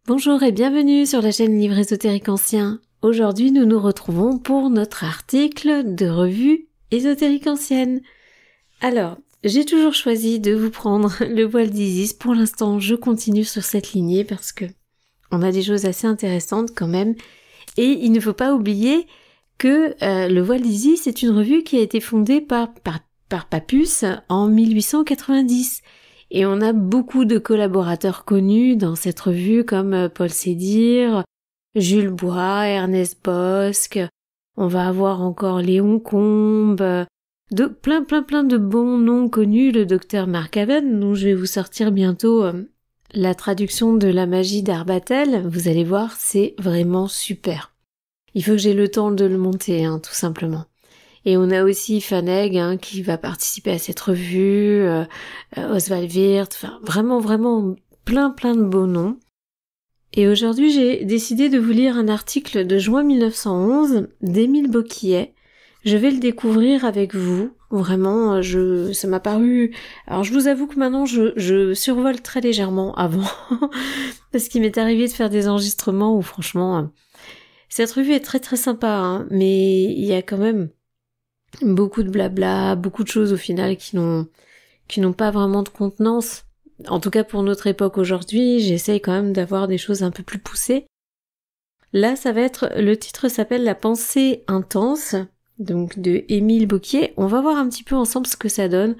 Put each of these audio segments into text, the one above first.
Bonjour et bienvenue sur la chaîne Livre Ésotérique Ancien. Aujourd'hui, nous nous retrouvons pour notre article de revue Ésotérique Ancienne. Alors, j'ai toujours choisi de vous prendre le voile d'Isis. Pour l'instant, je continue sur cette lignée parce que on a des choses assez intéressantes quand même. Et il ne faut pas oublier que le voile d'Isis est une revue qui a été fondée par Papus en 1890. Et on a beaucoup de collaborateurs connus dans cette revue comme Paul Sédir, Jules Bois, Ernest Bosque, on va avoir encore Léon Combe, plein de bons noms connus, le docteur Mark Haven, dont je vais vous sortir bientôt la traduction de la magie d'Arbatel. Vous allez voir, c'est vraiment super. Il faut que j'ai le temps de le monter, tout simplement. Et on a aussi Faneg qui va participer à cette revue, Oswald Wirth, enfin vraiment plein de beaux noms. Et aujourd'hui j'ai décidé de vous lire un article de juin 1911 d'Émile Bocquillet. Je vais le découvrir avec vous, vraiment, ça m'a paru... Alors je vous avoue que maintenant je survole très légèrement avant, parce qu'il m'est arrivé de faire des enregistrements où franchement... Cette revue est très sympa, mais il y a quand même... beaucoup de blabla, beaucoup de choses au final qui n'ont pas vraiment de contenance. En tout cas pour notre époque aujourd'hui, j'essaye quand même d'avoir des choses un peu plus poussées. Là, le titre s'appelle La pensée intense, donc de Émile Bocquillet. On va voir un petit peu ensemble ce que ça donne.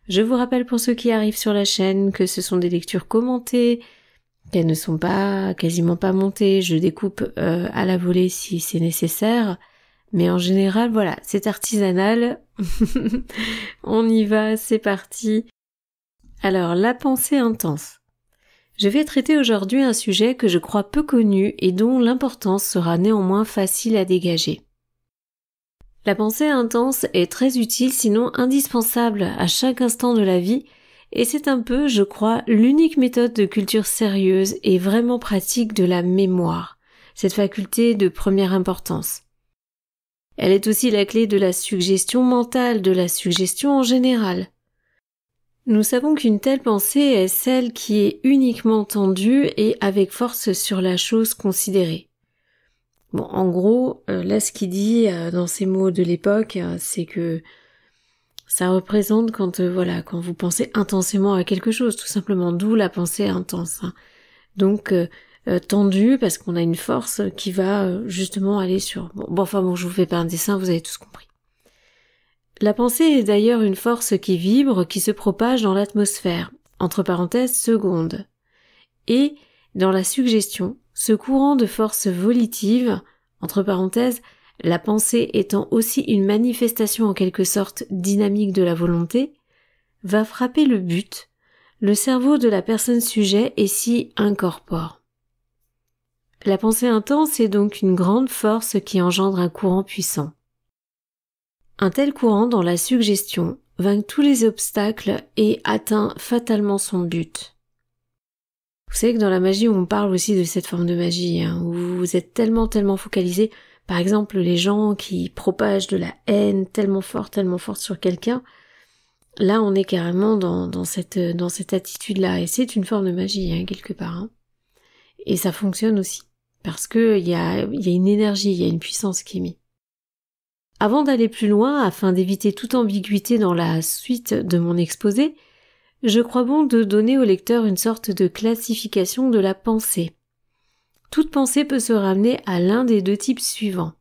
Je vous rappelle pour ceux qui arrivent sur la chaîne que ce sont des lectures commentées, qu'elles ne sont quasiment pas montées. Je découpe à la volée si c'est nécessaire. Mais en général, voilà, c'est artisanal. On y va, c'est parti. Alors, la pensée intense. Je vais traiter aujourd'hui un sujet que je crois peu connu et dont l'importance sera néanmoins facile à dégager. La pensée intense est très utile, sinon indispensable à chaque instant de la vie, et c'est un peu, je crois, l'unique méthode de culture sérieuse et vraiment pratique de la mémoire, cette faculté de première importance. Elle est aussi la clé de la suggestion mentale, de la suggestion en général. Nous savons qu'une telle pensée est celle qui est uniquement tendue et avec force sur la chose considérée. Bon, en gros, là ce qu'il dit dans ces mots de l'époque, c'est que ça représente quand vous pensez intensément à quelque chose, tout simplement, d'où la pensée intense. Donc, tendu parce qu'on a une force qui va justement aller sur... je vous fais pas un dessin, vous avez tous compris. La pensée est d'ailleurs une force qui vibre, qui se propage dans l'atmosphère, entre parenthèses seconde. Et dans la suggestion, ce courant de force volitive, entre parenthèses, la pensée étant aussi une manifestation en quelque sorte dynamique de la volonté, va frapper le but, le cerveau de la personne sujet et s'y incorpore. La pensée intense est donc une grande force qui engendre un courant puissant. Un tel courant dans la suggestion vainc tous les obstacles et atteint fatalement son but. Vous savez que dans la magie, on parle aussi de cette forme de magie, où vous êtes tellement focalisé. Par exemple, les gens qui propagent de la haine tellement forte sur quelqu'un, là on est carrément dans cette attitude-là, et c'est une forme de magie, quelque part. Et ça fonctionne aussi. Parce que il y a une énergie, il y a une puissance qui est mise. Avant d'aller plus loin, afin d'éviter toute ambiguïté dans la suite de mon exposé, je crois bon de donner au lecteur une sorte de classification de la pensée. Toute pensée peut se ramener à l'un des deux types suivants.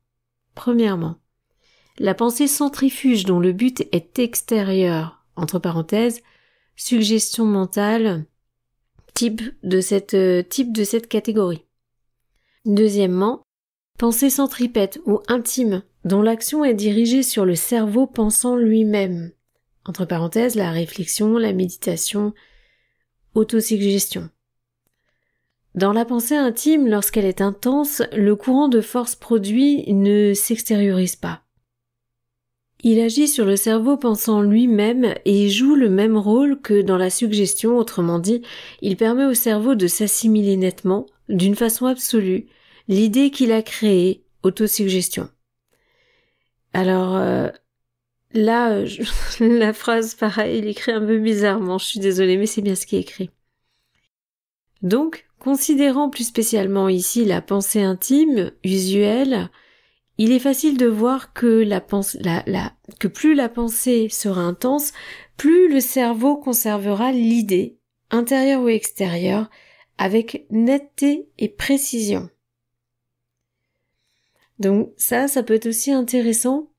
Premièrement, la pensée centrifuge dont le but est extérieur, entre parenthèses, suggestion mentale, type de cette catégorie. Deuxièmement, pensée centripète ou intime, dont l'action est dirigée sur le cerveau pensant lui-même. Entre parenthèses, la réflexion, la méditation, autosuggestion. Dans la pensée intime, lorsqu'elle est intense, le courant de force produit ne s'extériorise pas. Il agit sur le cerveau pensant lui-même et joue le même rôle que dans la suggestion, autrement dit, il permet au cerveau de s'assimiler nettement, d'une façon absolue, l'idée qu'il a créée, autosuggestion. Alors, là, la phrase, pareil, il écrit un peu bizarrement, je suis désolée, mais c'est bien ce qui est écrit. Donc, considérant plus spécialement ici la pensée intime, usuelle, il est facile de voir que que plus la pensée sera intense, plus le cerveau conservera l'idée, intérieure ou extérieure, avec netteté et précision. Donc ça peut être aussi intéressant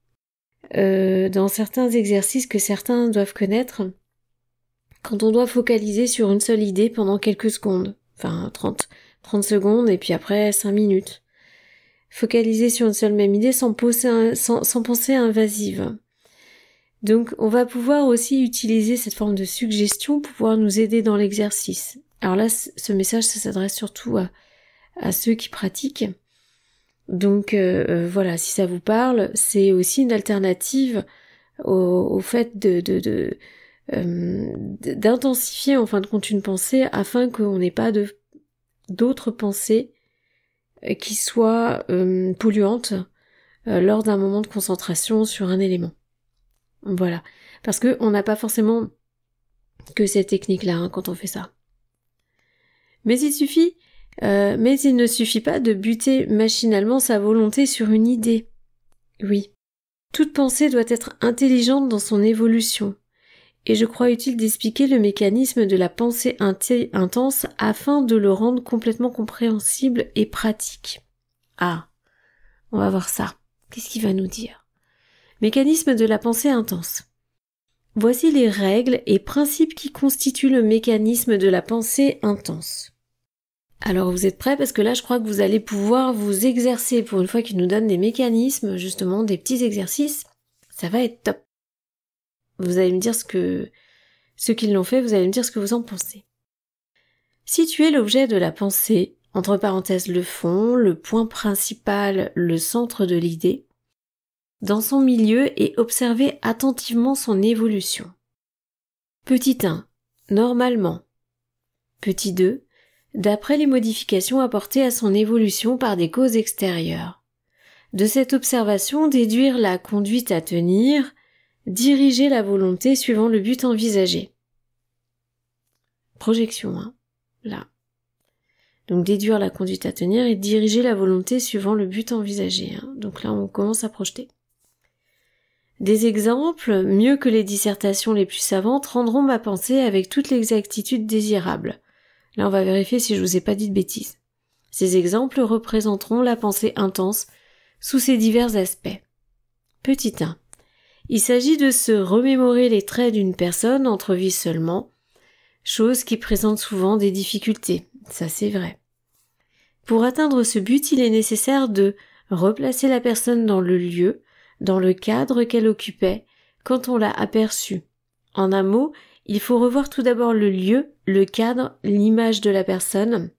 dans certains exercices que certains doivent connaître, quand on doit focaliser sur une seule idée pendant quelques secondes, enfin 30 secondes et puis après 5 minutes. Focaliser sur une seule même idée sans pensée invasive. Donc on va pouvoir aussi utiliser cette forme de suggestion pour pouvoir nous aider dans l'exercice. Alors là, ce message, ça s'adresse surtout à ceux qui pratiquent. Donc voilà, si ça vous parle, c'est aussi une alternative au fait d'intensifier en fin de compte une pensée afin qu'on n'ait pas d'autres pensées qui soient polluantes lors d'un moment de concentration sur un élément. Voilà, parce que on n'a pas forcément que cette technique-là quand on fait ça. Mais il ne suffit pas de buter machinalement sa volonté sur une idée. Oui, toute pensée doit être intelligente dans son évolution. Et je crois utile d'expliquer le mécanisme de la pensée intense afin de le rendre complètement compréhensible et pratique. Ah, on va voir ça. Qu'est-ce qu'il va nous dire? Mécanisme de la pensée intense. Voici les règles et principes qui constituent le mécanisme de la pensée intense. Alors vous êtes prêts parce que là je crois que vous allez pouvoir vous exercer pour une fois qu'il nous donne des mécanismes, justement des petits exercices. Ça va être top. Vous allez me dire ceux qui l'ont fait, vous allez me dire ce que vous en pensez. Situer l'objet de la pensée, entre parenthèses le fond, le point principal, le centre de l'idée, dans son milieu et observer attentivement son évolution. Petit 1. Normalement. Petit 2. D'après les modifications apportées à son évolution par des causes extérieures. De cette observation, déduire la conduite à tenir, diriger la volonté suivant le but envisagé. Projection, là. Donc déduire la conduite à tenir et diriger la volonté suivant le but envisagé. Donc là, on commence à projeter. Des exemples, mieux que les dissertations les plus savantes, rendront ma pensée avec toute l'exactitude désirable. Là, on va vérifier si je vous ai pas dit de bêtises. Ces exemples représenteront la pensée intense sous ses divers aspects. Petit 1. Il s'agit de se remémorer les traits d'une personne entrevue seulement, chose qui présente souvent des difficultés, ça c'est vrai. Pour atteindre ce but, il est nécessaire de replacer la personne dans le lieu, dans le cadre qu'elle occupait, quand on l'a aperçue. En un mot, il faut revoir tout d'abord le lieu, le cadre, l'image de la personne,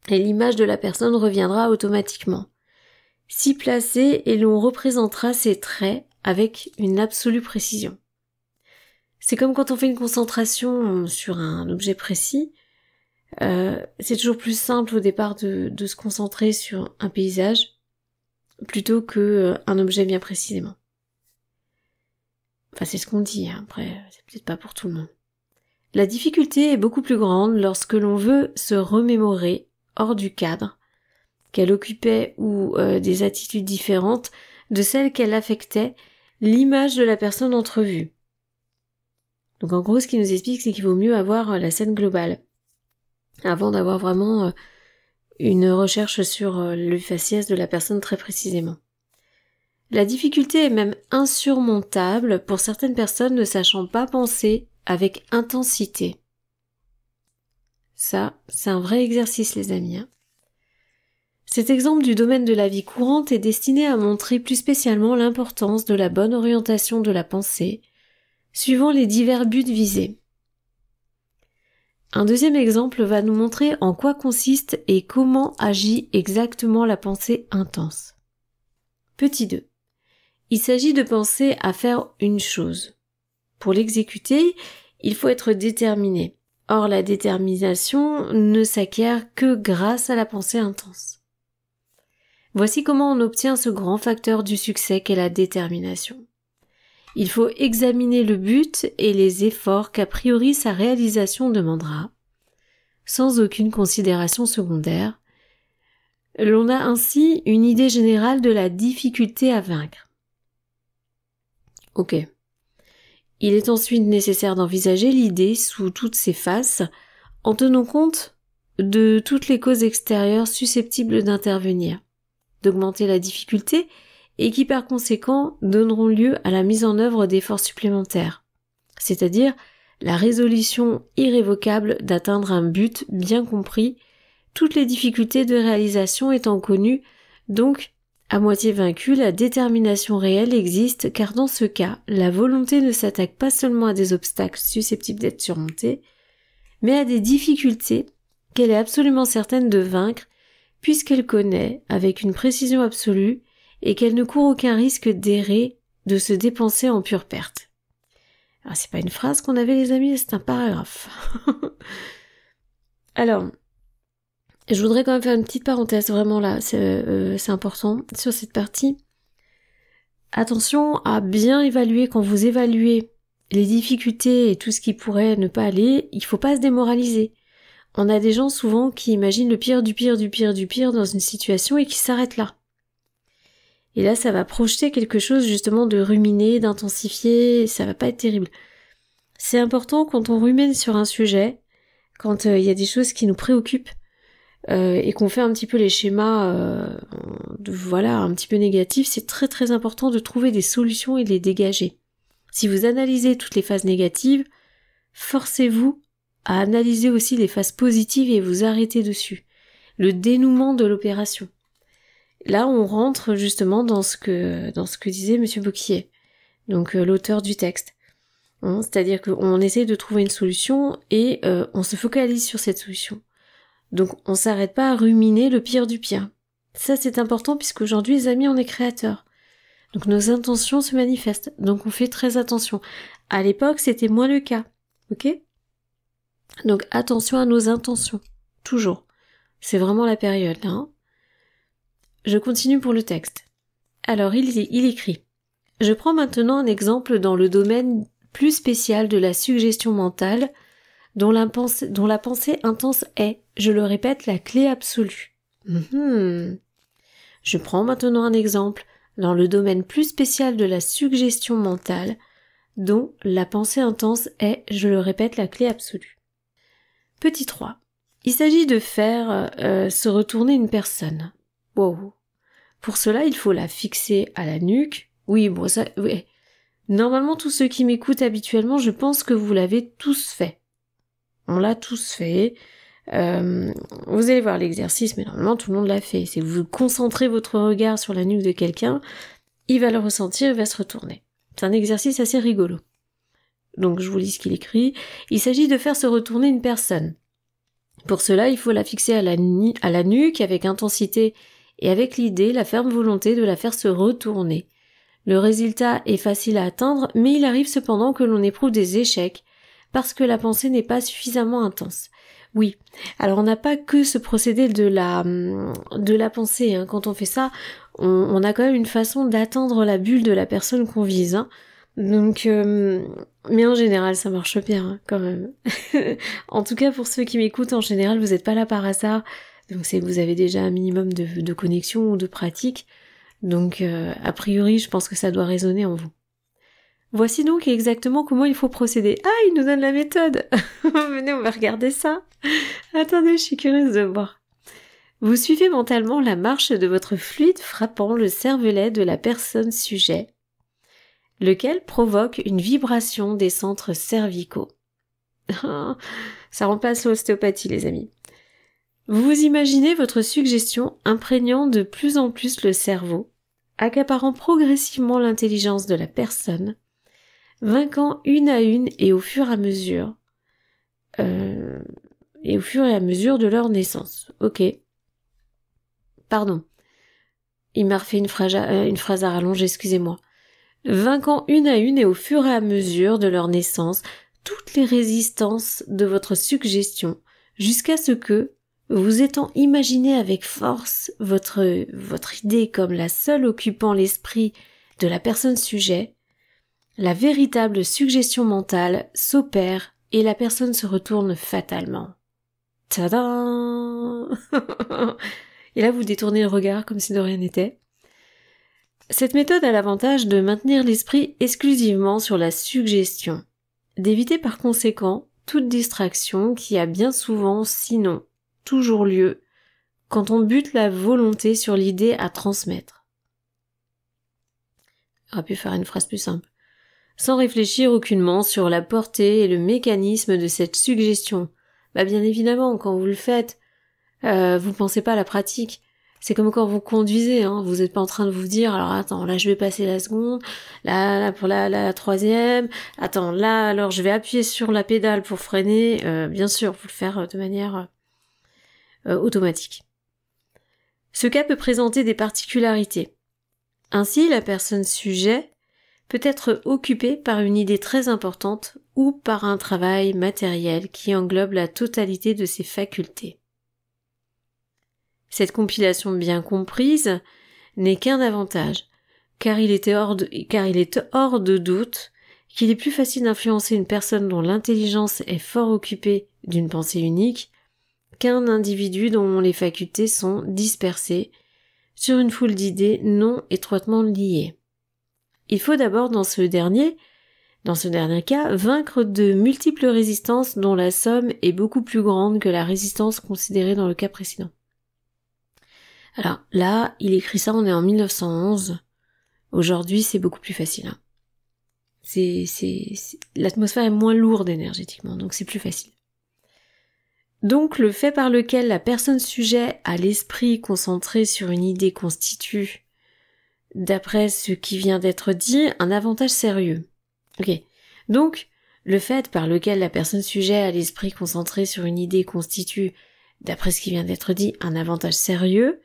et l'image de la personne reviendra automatiquement. S'y placer et l'on représentera ses traits avec une absolue précision. C'est comme quand on fait une concentration sur un objet précis, c'est toujours plus simple au départ de se concentrer sur un paysage plutôt que un objet bien précisément. Enfin, c'est ce qu'on dit, après, c'est peut-être pas pour tout le monde. La difficulté est beaucoup plus grande lorsque l'on veut se remémorer, hors du cadre, qu'elle occupait ou des attitudes différentes de celles qu'elle affectait, l'image de la personne entrevue. Donc en gros, ce qui nous explique, c'est qu'il vaut mieux avoir la scène globale, avant d'avoir vraiment une recherche sur le faciès de la personne très précisément. La difficulté est même insurmontable pour certaines personnes ne sachant pas penser avec intensité. Ça, c'est un vrai exercice, les amis. Cet exemple du domaine de la vie courante est destiné à montrer plus spécialement l'importance de la bonne orientation de la pensée, suivant les divers buts visés. Un deuxième exemple va nous montrer en quoi consiste et comment agit exactement la pensée intense. Petit 2. Il s'agit de penser à faire une chose. Pour l'exécuter, il faut être déterminé. Or, la détermination ne s'acquiert que grâce à la pensée intense. Voici comment on obtient ce grand facteur du succès qu'est la détermination. Il faut examiner le but et les efforts qu'a priori sa réalisation demandera, sans aucune considération secondaire. L'on a ainsi une idée générale de la difficulté à vaincre. Ok. Il est ensuite nécessaire d'envisager l'idée sous toutes ses faces, en tenant compte de toutes les causes extérieures susceptibles d'intervenir, d'augmenter la difficulté et qui par conséquent donneront lieu à la mise en œuvre d'efforts supplémentaires, c'est-à-dire la résolution irrévocable d'atteindre un but bien compris, toutes les difficultés de réalisation étant connues, donc à moitié vaincue, la détermination réelle existe car dans ce cas, la volonté ne s'attaque pas seulement à des obstacles susceptibles d'être surmontés, mais à des difficultés qu'elle est absolument certaine de vaincre puisqu'elle connaît avec une précision absolue et qu'elle ne court aucun risque d'errer, de se dépenser en pure perte. Alors c'est pas une phrase qu'on avait les amis, c'est un paragraphe. Alors, je voudrais quand même faire une petite parenthèse vraiment là, c'est important sur cette partie. Attention à bien évaluer quand vous évaluez les difficultés et tout ce qui pourrait ne pas aller, il faut pas se démoraliser. On a des gens souvent qui imaginent le pire du pire du pire du pire dans une situation et qui s'arrêtent là. Et là, ça va projeter quelque chose justement de ruminer, d'intensifier, ça va pas être terrible. C'est important quand on rumine sur un sujet, quand il y a des choses qui nous préoccupent, et qu'on fait un petit peu les schémas un petit peu négatifs, c'est très très important de trouver des solutions et de les dégager. Si vous analysez toutes les phases négatives, forcez-vous à analyser aussi les phases positives et vous arrêter dessus. Le dénouement de l'opération. Là, on rentre justement dans ce que disait Monsieur Boquillet, donc l'auteur du texte. C'est-à-dire qu'on essaie de trouver une solution et on se focalise sur cette solution. Donc on s'arrête pas à ruminer le pire du pire. Ça c'est important puisqu'aujourd'hui les amis on est créateurs. Donc nos intentions se manifestent. Donc on fait très attention. À l'époque c'était moins le cas. Ok ? Donc attention à nos intentions. Toujours. C'est vraiment la période là. Hein. Je continue pour le texte. Alors il écrit. Je prends maintenant un exemple dans le domaine plus spécial de la suggestion mentale dont la pensée intense est, je le répète, la clé absolue. Je prends maintenant un exemple dans le domaine plus spécial de la suggestion mentale, dont la pensée intense est, je le répète, la clé absolue. Petit 3. Il s'agit de faire se retourner une personne. Wow. Pour cela, il faut la fixer à la nuque. Oui, bon, ça... Ouais. Normalement, tous ceux qui m'écoutent habituellement, je pense que vous l'avez tous fait. On l'a tous fait. Vous allez voir l'exercice, mais normalement tout le monde l'a fait. C'est que vous concentrez votre regard sur la nuque de quelqu'un, il va le ressentir, il va se retourner. C'est un exercice assez rigolo. Donc je vous lis ce qu'il écrit. Il s'agit de faire se retourner une personne. Pour cela, il faut la fixer à la nuque avec intensité et avec l'idée, la ferme volonté de la faire se retourner. Le résultat est facile à atteindre, mais il arrive cependant que l'on éprouve des échecs parce que la pensée n'est pas suffisamment intense. Oui, alors on n'a pas que ce procédé de la pensée. Hein. Quand on fait ça, on a quand même une façon d'atteindre la bulle de la personne qu'on vise. Hein. Donc, mais en général, ça marche bien hein, quand même. En tout cas, pour ceux qui m'écoutent, en général, vous n'êtes pas là par hasard. Donc c'est que vous avez déjà un minimum de connexion ou de pratique. Donc, a priori, je pense que ça doit résonner en vous. Voici donc exactement comment il faut procéder. Ah, il nous donne la méthode. Venez, on va regarder ça. Attendez, je suis curieuse de voir. Vous suivez mentalement la marche de votre fluide frappant le cervelet de la personne sujet, lequel provoque une vibration des centres cervicaux. Ça remplace l'ostéopathie, les amis. Vous vous imaginez votre suggestion imprégnant de plus en plus le cerveau, accaparant progressivement l'intelligence de la personne, vainquant une à une et au fur et à mesure de leur naissance. Ok. Pardon. Il m'a refait une phrase à rallonge, excusez-moi. Vainquant une à une et au fur et à mesure de leur naissance toutes les résistances de votre suggestion, jusqu'à ce que, vous étant imaginé avec force votre idée comme la seule occupant l'esprit de la personne sujet, la véritable suggestion mentale s'opère et la personne se retourne fatalement. Tadam! Et là, vous détournez le regard comme si de rien n'était. Cette méthode a l'avantage de maintenir l'esprit exclusivement sur la suggestion, d'éviter par conséquent toute distraction qui a bien souvent, sinon toujours lieu, quand on bute la volonté sur l'idée à transmettre. On aurait pu faire une phrase plus simple. Sans réfléchir aucunement sur la portée et le mécanisme de cette suggestion. Bien évidemment, quand vous le faites, vous pensez pas à la pratique. C'est comme quand vous conduisez, hein. Vous êtes pas en train de vous dire, alors attends, là je vais passer la seconde, là pour la troisième, attends, là alors je vais appuyer sur la pédale pour freiner. Bien sûr, vous le faire de manière automatique. Ce cas peut présenter des particularités. Ainsi, la personne sujet peut être occupée par une idée très importante ou par un travail matériel qui englobe la totalité de ses facultés. Cette compilation bien comprise n'est qu'un avantage, car il est hors de doute qu'il est plus facile d'influencer une personne dont l'intelligence est fort occupée d'une pensée unique qu'un individu dont les facultés sont dispersées sur une foule d'idées non étroitement liées. Il faut d'abord, dans ce dernier cas, vaincre de multiples résistances dont la somme est beaucoup plus grande que la résistance considérée dans le cas précédent. Alors là, il écrit ça, on est en 1911. Aujourd'hui, c'est beaucoup plus facile. Hein. L'atmosphère est moins lourde énergétiquement, donc c'est plus facile. Donc le fait par lequel la personne sujet a l'esprit concentré sur une idée constitue, d'après ce qui vient d'être dit, un avantage sérieux. Ok. Donc, le fait par lequel la personne sujet a l'esprit concentré sur une idée constitue, d'après ce qui vient d'être dit, un avantage sérieux,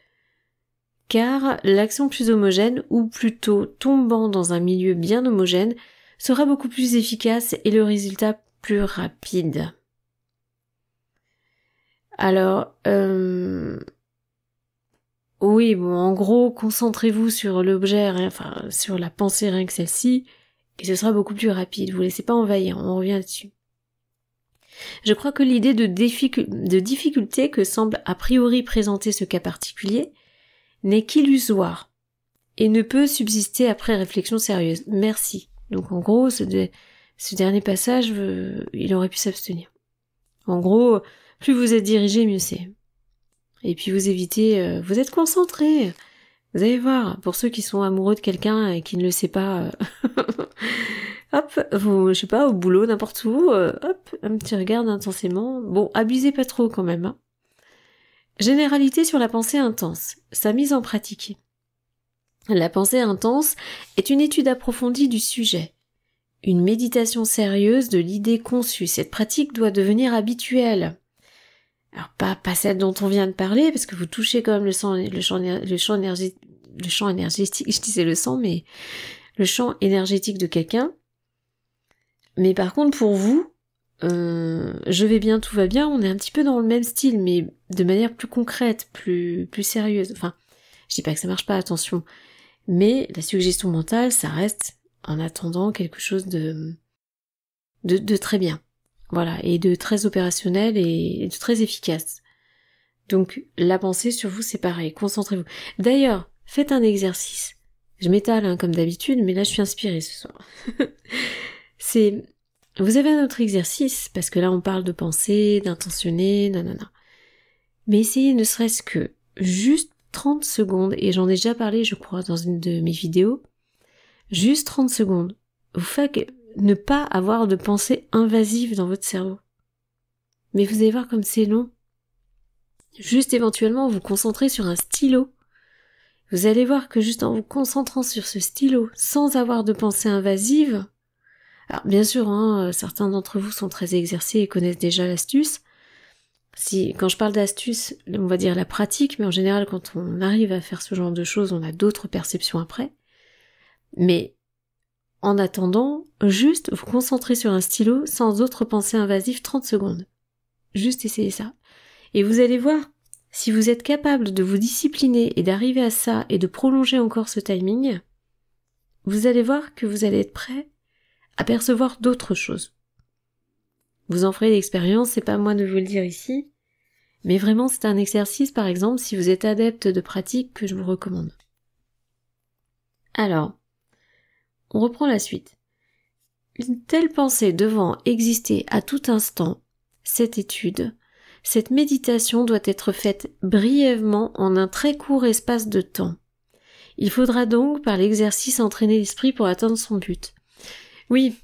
car l'action plus homogène, ou plutôt tombant dans un milieu bien homogène, sera beaucoup plus efficace et le résultat plus rapide. Alors, oui, bon, en gros, concentrez-vous sur l'objet, enfin, sur la pensée rien que celle-ci, et ce sera beaucoup plus rapide. Vous laissez pas envahir, on revient là-dessus. Je crois que l'idée de difficulté que semble a priori présenter ce cas particulier n'est qu'illusoire et ne peut subsister après réflexion sérieuse. Merci. Donc en gros, ce dernier passage, il aurait pu s'abstenir. En gros, plus vous êtes dirigé, mieux c'est. Et puis vous évitez, vous êtes concentré. Vous allez voir, pour ceux qui sont amoureux de quelqu'un et qui ne le sait pas, hop, je sais pas, au boulot, n'importe où, hop, un petit regard intensément. Bon, abusez pas trop quand même. Hein. Généralité sur la pensée intense, sa mise en pratique. La pensée intense est une étude approfondie du sujet, une méditation sérieuse de l'idée conçue. Cette pratique doit devenir habituelle. Alors pas celle dont on vient de parler, parce que vous touchez quand même le champ énergétique, je disais le sang, mais le champ énergétique de quelqu'un. Mais par contre pour vous, je vais bien, tout va bien, on est un petit peu dans le même style, mais de manière plus concrète, plus sérieuse. Enfin, je dis pas que ça marche pas, attention. Mais la suggestion mentale, ça reste, en attendant, quelque chose de très bien. Voilà, et de très opérationnel et de très efficace. Donc, la pensée sur vous, c'est pareil, concentrez-vous. D'ailleurs, faites un exercice. Je m'étale, comme d'habitude, mais là, je suis inspirée ce soir. Vous avez un autre exercice, parce que là on parle de pensée, d'intentionner, nanana. Mais essayez ne serait-ce que juste 30 secondes, et j'en ai déjà parlé je crois dans une de mes vidéos, juste 30 secondes. Vous faites ne pas avoir de pensée invasive dans votre cerveau. Mais vous allez voir comme c'est long. Juste éventuellement vous concentrez sur un stylo. Vous allez voir que juste en vous concentrant sur ce stylo, sans avoir de pensée invasive, alors bien sûr, certains d'entre vous sont très exercés et connaissent déjà l'astuce. Quand je parle d'astuce, on va dire la pratique, mais en général quand on arrive à faire ce genre de choses, on a d'autres perceptions après. Mais en attendant, juste vous concentrez sur un stylo sans autre pensée invasive 30 secondes. Juste essayez ça. Et vous allez voir, si vous êtes capable de vous discipliner et d'arriver à ça et de prolonger encore ce timing, vous allez voir que vous allez être prêt à percevoir d'autres choses. Vous en ferez l'expérience, c'est pas à moi de vous le dire ici, Mais vraiment, c'est un exercice, par exemple, si vous êtes adepte de pratique, que je vous recommande. Alors, on reprend la suite. Une telle pensée devant exister à tout instant, cette étude, cette méditation doit être faite brièvement en un très court espace de temps. Il faudra donc, par l'exercice, entraîner l'esprit pour atteindre son but. Oui.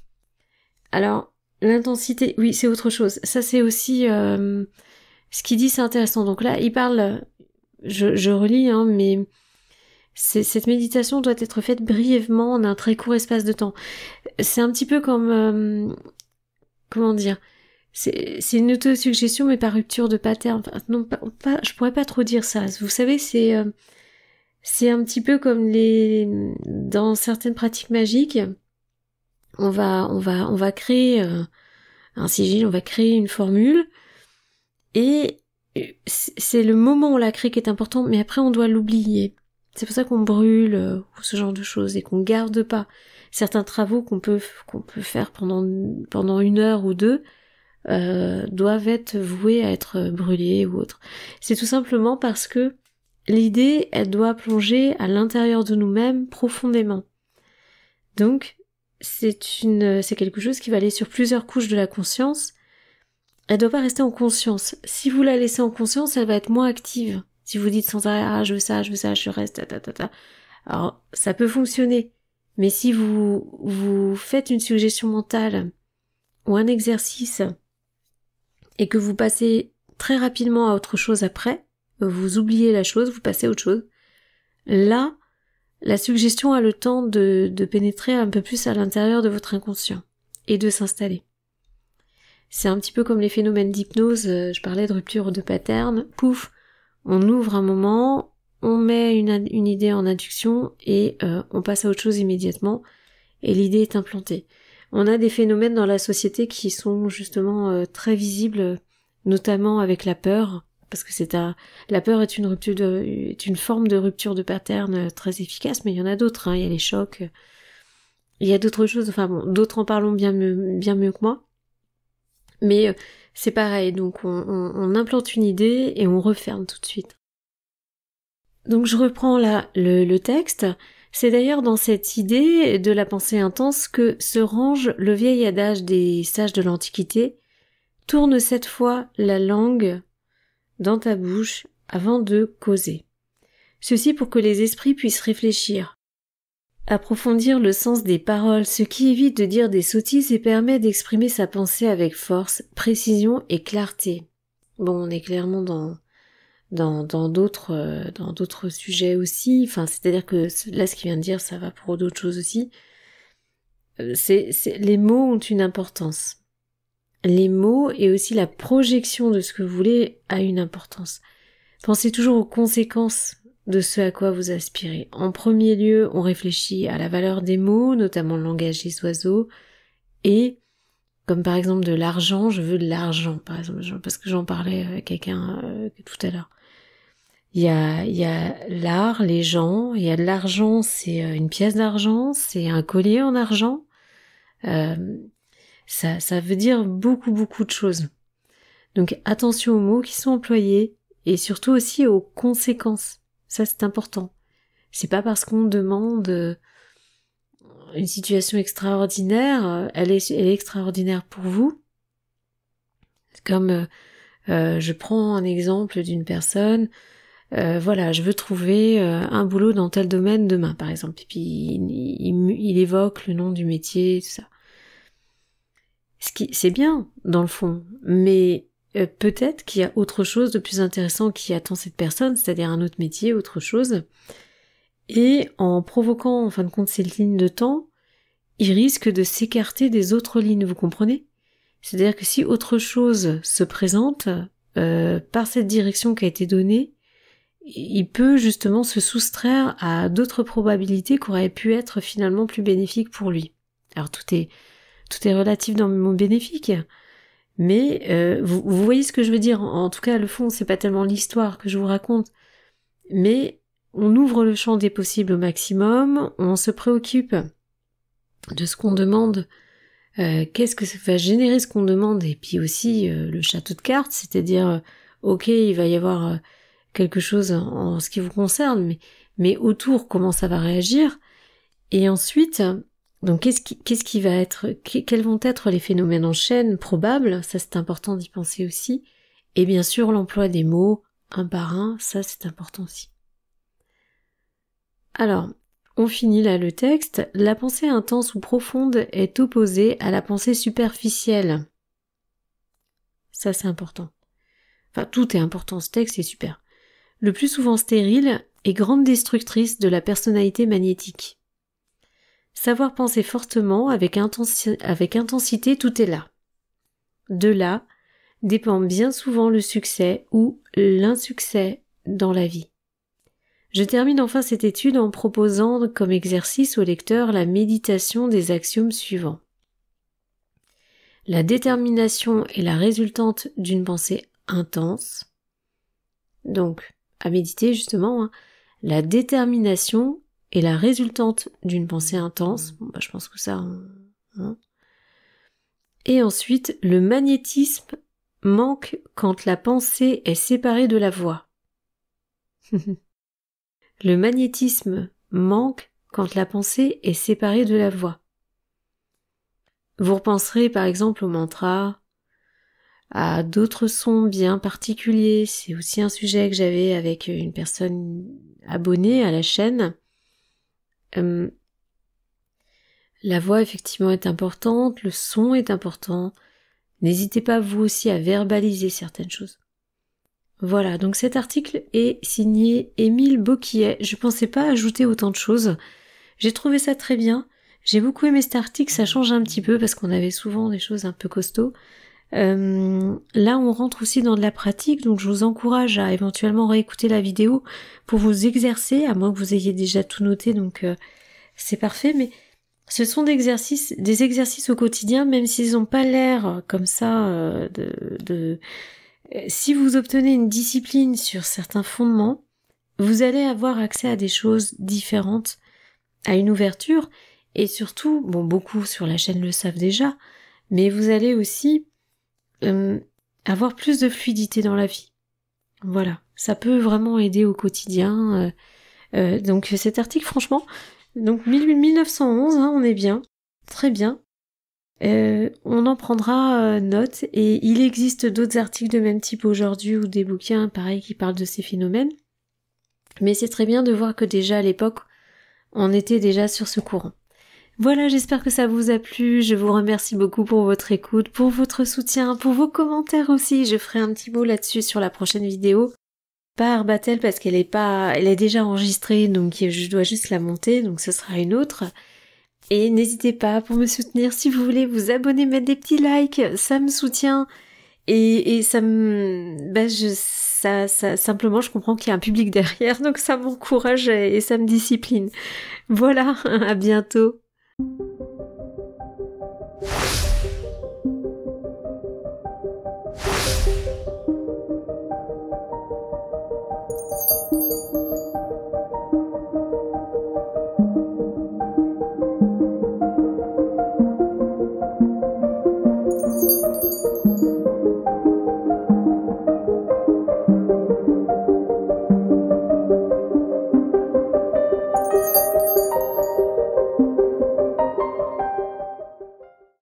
Alors, l'intensité, oui, c'est autre chose. Ça, c'est aussi, ce qu'il dit, c'est intéressant. Donc là, il parle, je relis, mais cette méditation doit être faite brièvement en un très court espace de temps. C'est un petit peu comme, comment dire, c'est une autosuggestion, mais par rupture de pattern. Enfin, non, pas, je pourrais pas trop dire ça. Vous savez, c'est un petit peu comme dans certaines pratiques magiques, on va créer un sigil, on va créer une formule, et c'est le moment où on la crée qui est important, mais après on doit l'oublier. C'est pour ça qu'on brûle ou ce genre de choses et qu'on garde pas certains travaux qu'on peut faire pendant 1 heure ou 2 doivent être voués à être brûlés ou autre. C'est tout simplement parce que l'idée, elle doit plonger à l'intérieur de nous-mêmes profondément. Donc, c'est quelque chose qui va aller sur plusieurs couches de la conscience. Elle doit pas rester en conscience. Si vous la laissez en conscience, elle va être moins active. Si vous dites sans arrêt, je veux ça, je reste, Alors, ça peut fonctionner. Mais si vous faites une suggestion mentale ou un exercice et que vous passez très rapidement à autre chose après, vous oubliez la chose, vous passez à autre chose, là, la suggestion a le temps de pénétrer un peu plus à l'intérieur de votre inconscient et de s'installer. C'est un petit peu comme les phénomènes d'hypnose, je parlais de rupture de pattern, pouf, on ouvre un moment, on met une idée en induction et on passe à autre chose immédiatement et l'idée est implantée. On a des phénomènes dans la société qui sont justement très visibles, notamment avec la peur, parce que la peur est une forme de rupture de pattern très efficace, mais il y en a d'autres, il y a les chocs, il y a d'autres choses, enfin bon, d'autres en parlent bien mieux que moi, mais c'est pareil, donc on implante une idée et on referme tout de suite. Donc je reprends là le texte. C'est d'ailleurs dans cette idée de la pensée intense que se range le vieil adage des sages de l'Antiquité: tourne cette fois la langue dans ta bouche avant de causer. Ceci pour que les esprits puissent réfléchir, approfondir le sens des paroles, ce qui évite de dire des sottises et permet d'exprimer sa pensée avec force, précision et clarté. Bon, on est clairement dans d'autres sujets aussi, enfin, c'est-à-dire que là, ce qu'il vient de dire, ça va pour d'autres choses aussi. Les mots ont une importance. Les mots et aussi la projection de ce que vous voulez a une importance. Pensez toujours aux conséquences de ce à quoi vous aspirez. En premier lieu, on réfléchit à la valeur des mots, notamment le langage des oiseaux, et comme par exemple de l'argent, je veux de l'argent, par exemple, parce que j'en parlais avec quelqu'un tout à l'heure. Il y a l'art, les gens, il y a de l'argent, c'est une pièce d'argent, c'est un collier en argent. Ça veut dire beaucoup de choses. Donc attention aux mots qui sont employés et surtout aussi aux conséquences. Ça, c'est important. C'est pas parce qu'on demande une situation extraordinaire, elle est extraordinaire pour vous. Comme je prends un exemple d'une personne, voilà, je veux trouver un boulot dans tel domaine demain, par exemple. Et puis il évoque le nom du métier, tout ça. C'est bien, dans le fond, mais peut-être qu'il y a autre chose de plus intéressant qui attend cette personne, c'est-à-dire un autre métier, autre chose. Et en provoquant, en fin de compte, cette ligne de temps, il risque de s'écarter des autres lignes, vous comprenez? C'est-à-dire que si autre chose se présente, par cette direction qui a été donnée, il peut justement se soustraire à d'autres probabilités qui auraient pu être finalement plus bénéfiques pour lui. Alors tout est relatif dans le mot bénéfique, mais vous voyez ce que je veux dire. En tout cas, le fond, c'est pas tellement l'histoire que je vous raconte, mais on ouvre le champ des possibles au maximum, on se préoccupe de ce qu'on demande, qu'est-ce que ça va générer ce qu'on demande, et puis aussi le château de cartes, c'est-à-dire ok, il va y avoir quelque chose en ce qui vous concerne, mais autour, comment ça va réagir? Et ensuite, donc qu'est-ce qui va être, quels vont être les phénomènes en chaîne probables? Ça, c'est important d'y penser aussi. Et bien sûr, l'emploi des mots, un par un, ça, c'est important aussi. Alors, on finit là le texte. La pensée intense ou profonde est opposée à la pensée superficielle. Ça, c'est important. Enfin, tout est important, ce texte est super. Le plus souvent stérile et grande destructrice de la personnalité magnétique. Savoir penser fortement avec intensité, tout est là. De là dépend bien souvent le succès ou l'insuccès dans la vie. Je termine enfin cette étude en proposant comme exercice au lecteur la méditation des axiomes suivants. La détermination est la résultante d'une pensée intense. Donc, à méditer justement, la détermination est la résultante d'une pensée intense. Bon, je pense que ça... Et ensuite, le magnétisme manque quand la pensée est séparée de la voix. Le magnétisme manque quand la pensée est séparée de la voix. Vous repenserez par exemple au mantra, à d'autres sons bien particuliers. C'est aussi un sujet que j'avais avec une personne abonnée à la chaîne. La voix effectivement est importante, le son est important. N'hésitez pas vous aussi à verbaliser certaines choses. Voilà, donc cet article est signé Émile Boquillet. Je pensais pas ajouter autant de choses. J'ai trouvé ça très bien. J'ai beaucoup aimé cet article, ça change un petit peu parce qu'on avait souvent des choses un peu costauds. Là, on rentre aussi dans de la pratique, donc je vous encourage à éventuellement réécouter la vidéo pour vous exercer, à moins que vous ayez déjà tout noté, donc c'est parfait, mais ce sont des exercices au quotidien, même s'ils n'ont pas l'air comme ça si vous obtenez une discipline sur certains fondements, vous allez avoir accès à des choses différentes, à une ouverture, et surtout, bon, beaucoup sur la chaîne le savent déjà, mais vous allez aussi avoir plus de fluidité dans la vie. Voilà, ça peut vraiment aider au quotidien. Donc cet article, franchement, donc 1911, on est bien, très bien. On en prendra note, et il existe d'autres articles de même type aujourd'hui ou des bouquins pareil qui parlent de ces phénomènes, mais c'est très bien de voir que déjà à l'époque on était déjà sur ce courant. Voilà, j'espère que ça vous a plu, je vous remercie beaucoup pour votre écoute, pour votre soutien, pour vos commentaires aussi. Je ferai un petit mot là-dessus sur la prochaine vidéo, pas Arbatel parce elle est déjà enregistrée, donc je dois juste la monter, donc ce sera une autre. Et n'hésitez pas, pour me soutenir, si vous voulez vous abonner, mettre des petits likes, ça me soutient, et ça me, simplement je comprends qu'il y a un public derrière, donc ça m'encourage et ça me discipline. Voilà, à bientôt.